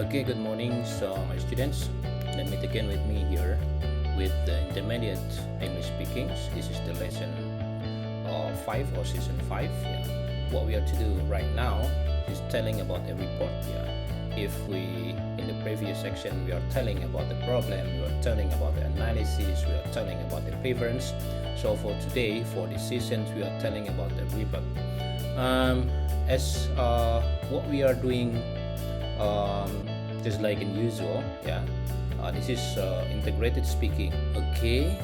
Okay, good morning, my students. Let me begin with me here with the intermediate English speakings. This is the lesson 5 or season 5. Yeah. What we have to do right now is telling about a report. Yeah. If we, in the previous section, we are telling about the problem, we are telling about the analysis, we are telling about the preference. So for today, for this season, we are telling about the report. As what we are doing just like in usual, yeah, this is integrated speaking, okay.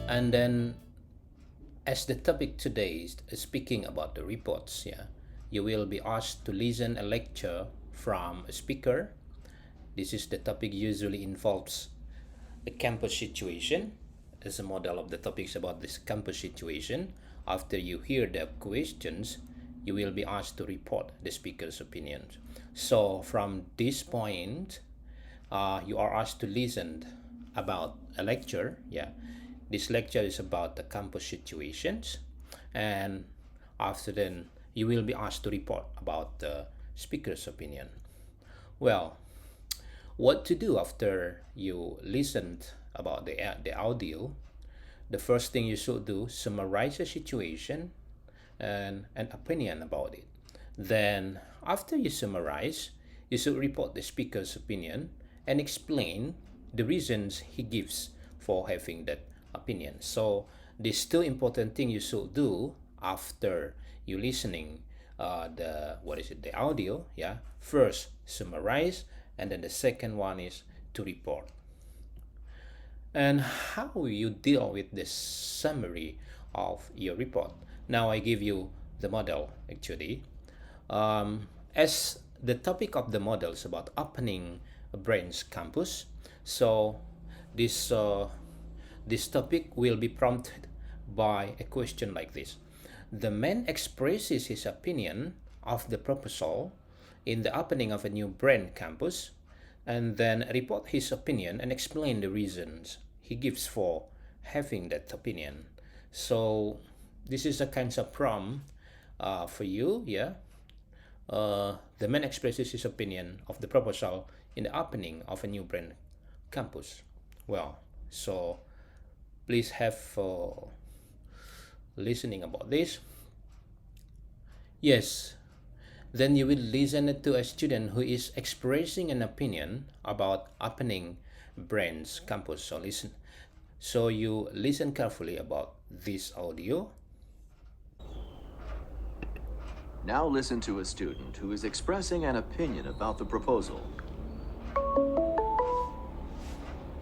And then as the topic today is speaking about the reports, yeah, you will be asked to listen a lecture from a speaker. This is the topic usually involves a campus situation as a model of the topics about this campus situation. After you hear the questions, you will be asked to report the speaker's opinions. So from this point, you are asked to listen about a lecture. Yeah, this lecture is about the campus situations, and after then you will be asked to report about the speaker's opinion. Well, what to do after you listened about the audio? The first thing you should do, summarize the situation and an opinion about it. Then, after you summarize, you should report the speaker's opinion and explain the reasons he gives for having that opinion. So, this two important thing you should do after you listening the audio. Yeah, first summarize, and then the second one is to report. And how you deal with this summary of your report? Now I give you the model actually. As the topic of the model is about opening a branch campus, so this topic will be prompted by a question like this. The man expresses his opinion of the proposal in the opening of a new branch campus, and then report his opinion and explain the reasons he gives for having that opinion. So this is a kind of prompt for you. Yeah, the man expresses his opinion of the proposal in the opening of a new branch campus. Well, so please have listening about this. Yes, then you will listen to a student who is expressing an opinion about opening branch campus. So listen. So you listen carefully about this audio. Now listen to a student who is expressing an opinion about the proposal.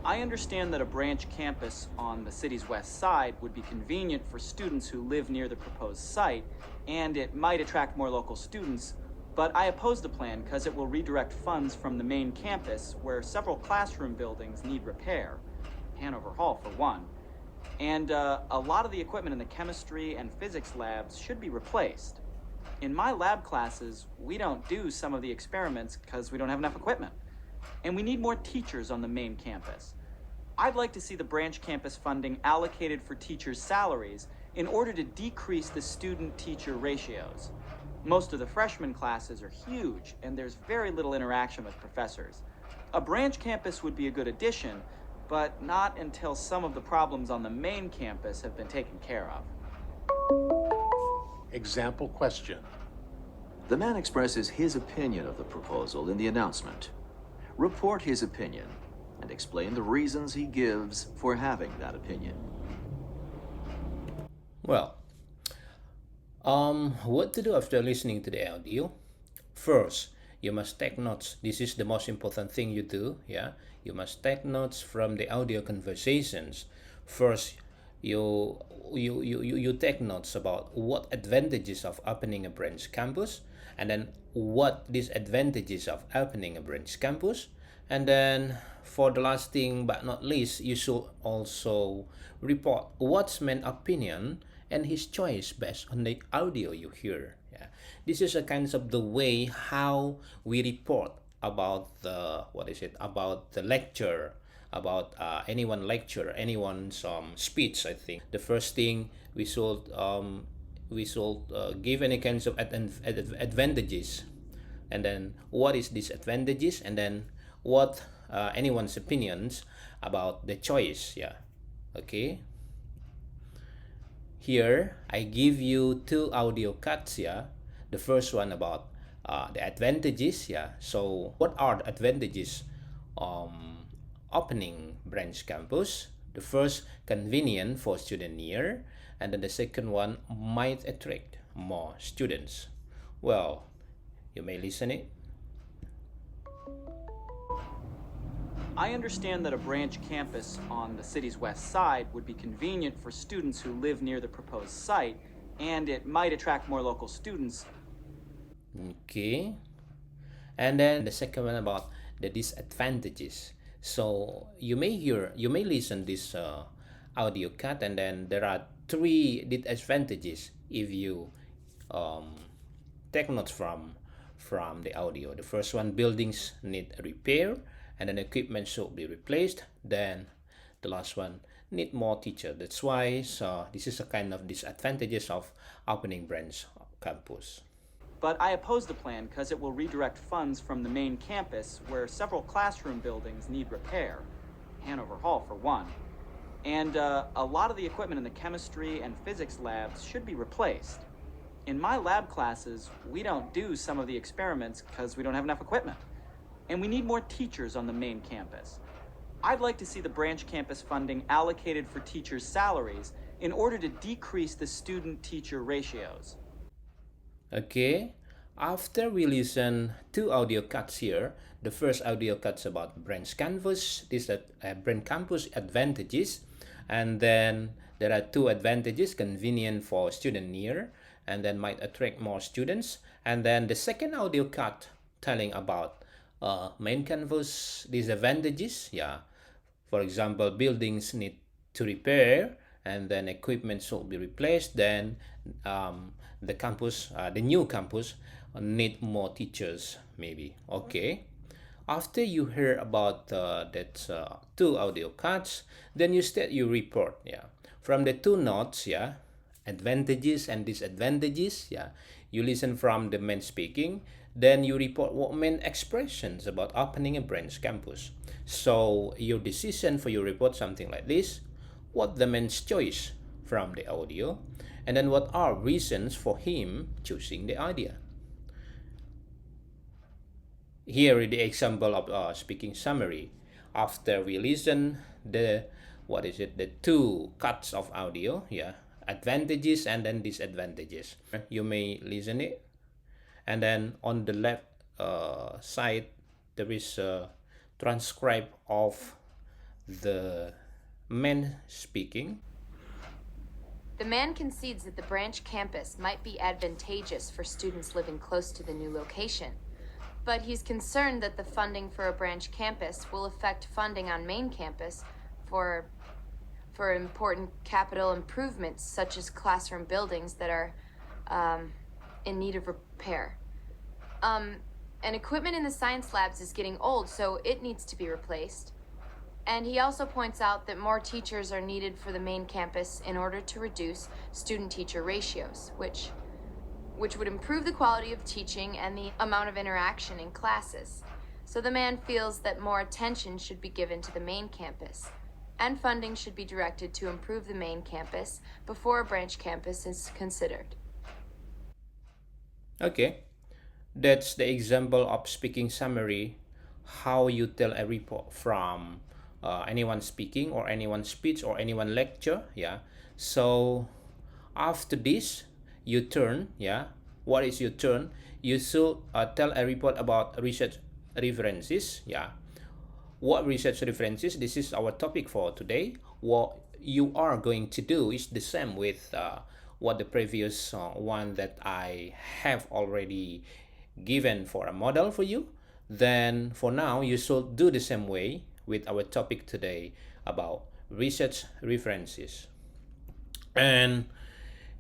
I understand that a branch campus on the city's west side would be convenient for students who live near the proposed site, and it might attract more local students, but I oppose the plan because it will redirect funds from the main campus, where several classroom buildings need repair, Hanover Hall for one, and a lot of the equipment in the chemistry and physics labs should be replaced. In my lab classes, we don't do some of the experiments because we don't have enough equipment. And we need more teachers on the main campus. I'd like to see the branch campus funding allocated for teachers' salaries in order to decrease the student-teacher ratios. Most of the freshman classes are huge, and there's very little interaction with professors. A branch campus would be a good addition, but not until some of the problems on the main campus have been taken care of. Example question. The man expresses his opinion of the proposal in the announcement. Report his opinion and explain the reasons he gives for having that opinion. Well, what to do after listening to the audio? First, you must take notes. This is the most important thing you do. Yeah, you must take notes from the audio conversations. First, you take notes about what advantages of opening a branch campus, and then what disadvantages of opening a branch campus, and then for the last thing but not least, you should also report what's man's opinion and his choice based on the audio you hear. Yeah, this is a kind of the way how we report about the about the lecture, about anyone's lecture, anyone's speech. I think the first thing we should give any kinds of advantages and then what is disadvantages, and then what anyone's opinions about the choice. Yeah, okay. Here I give you two audio cuts. Yeah, the first one about the advantages. Yeah, so what are the advantages opening branch campus? The first, convenient for student near, and then the second one, might attract more students. Well, you may listen it. I understand that a branch campus on the city's west side would be convenient for students who live near the proposed site, and it might attract more local students. Okay. And then the second one about the disadvantages. So you may listen this audio cut, and then there are three disadvantages if you um, take notes from the audio. The first one, buildings need repair, and then equipment should be replaced. Then the last one, need more teacher. That's why this is a kind of disadvantages of opening branch campus. But I oppose the plan because it will redirect funds from the main campus, where several classroom buildings need repair, Hanover Hall for one. And a lot of the equipment in the chemistry and physics labs should be replaced. In my lab classes, we don't do some of the experiments because we don't have enough equipment. And we need more teachers on the main campus. I'd like to see the branch campus funding allocated for teachers' salaries in order to decrease the student-teacher ratios. Okay, after we listen two audio cuts here, the first audio cuts about branch campus, this branch campus advantages, and then there are two advantages, convenient for student near, and then might attract more students. And then the second audio cut telling about main campus disadvantages. Yeah, for example, buildings need to repair, and then equipment should be replaced. Then the campus, the new campus, need more teachers, maybe. Okay. After you hear about that two audio cuts, then you state your report. Yeah. From the two notes. Yeah. Advantages and disadvantages. Yeah. You listen from the main speaking. Then you report what main expressions about opening a branch campus. So your decision for your report something like this. What the man's choice from the audio, and then what are reasons for him choosing the idea. Here is the example of speaking summary. After we listen the two cuts of audio, yeah, advantages and then disadvantages. You may listen it, and then on the left side there is a transcribe of the man speaking. The man concedes that the branch campus might be advantageous for students living close to the new location, but he's concerned that the funding for a branch campus will affect funding on main campus for important capital improvements such as classroom buildings that are in need of repair. And equipment in the science labs is getting old, so it needs to be replaced. And he also points out that more teachers are needed for the main campus in order to reduce student-teacher ratios, which would improve the quality of teaching and the amount of interaction in classes. So the man feels that more attention should be given to the main campus, and funding should be directed to improve the main campus before a branch campus is considered. Okay, that's the example of speaking summary, how you tell a report from anyone speaking or anyone speech or anyone lecture. Yeah, so after this you turn. Yeah, what is your turn? You should tell a report about research references. Yeah, what research references? This is our topic for today. What you are going to do is the same with what the previous one that I have already given for a model for you. Then for now you should do the same way with our topic today about research references. And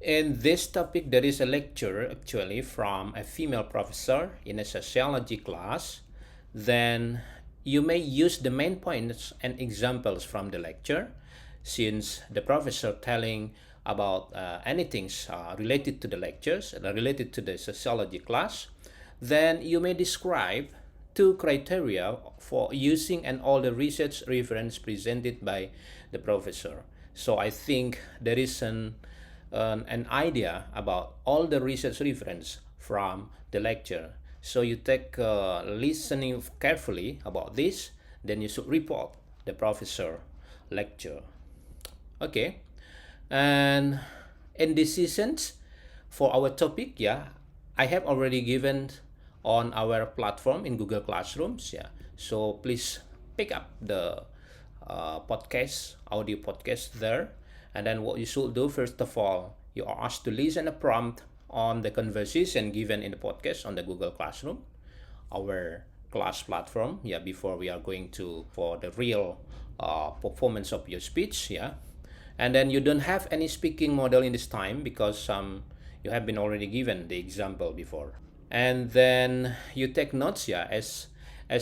in this topic there is a lecture actually from a female professor in a sociology class. Then you may use the main points and examples from the lecture, since the professor telling about anything related to the lectures, related to the sociology class. then you may describe two criteria for using and all the research reference presented by the professor. So I think there is an idea about all the research reference from the lecture. So you take listening carefully about this, then you should report the professor lecture. Okay, and in decisions for our topic, yeah, I have already given on our platform in Google Classrooms, yeah. So please pick up the podcast, audio podcast there. And then what you should do, first of all, you are asked to listen a prompt on the conversation given in the podcast on the Google Classroom, our class platform, yeah, before we are going to for the real performance of your speech, yeah. And then you don't have any speaking model in this time because you have been already given the example before. And then you take notes, yeah, as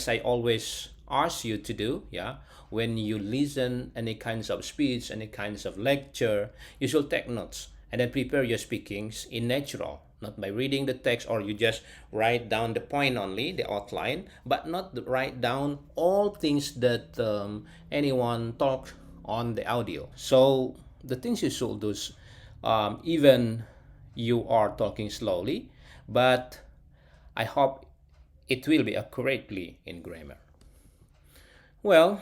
I always ask you to do, yeah. When you listen any kinds of speech, any kinds of lecture, you should take notes and then prepare your speakings in natural, not by reading the text, or you just write down the point only, the outline, but not write down all things that anyone talked on the audio. So the things you should do is, even you are talking slowly, but I hope it will be accurately in grammar. Well,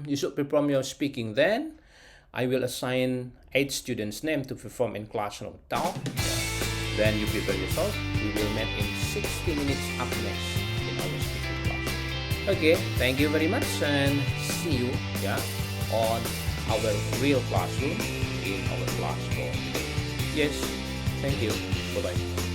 you should perform your speaking then. I will assign 8 students' name to perform in classroom talk. Then you prepare yourself. We will meet in 60 minutes up next in our speaking class. Okay, thank you very much and see you, yeah, on our real classroom in our class for today. Yes, thank you. Bye-bye.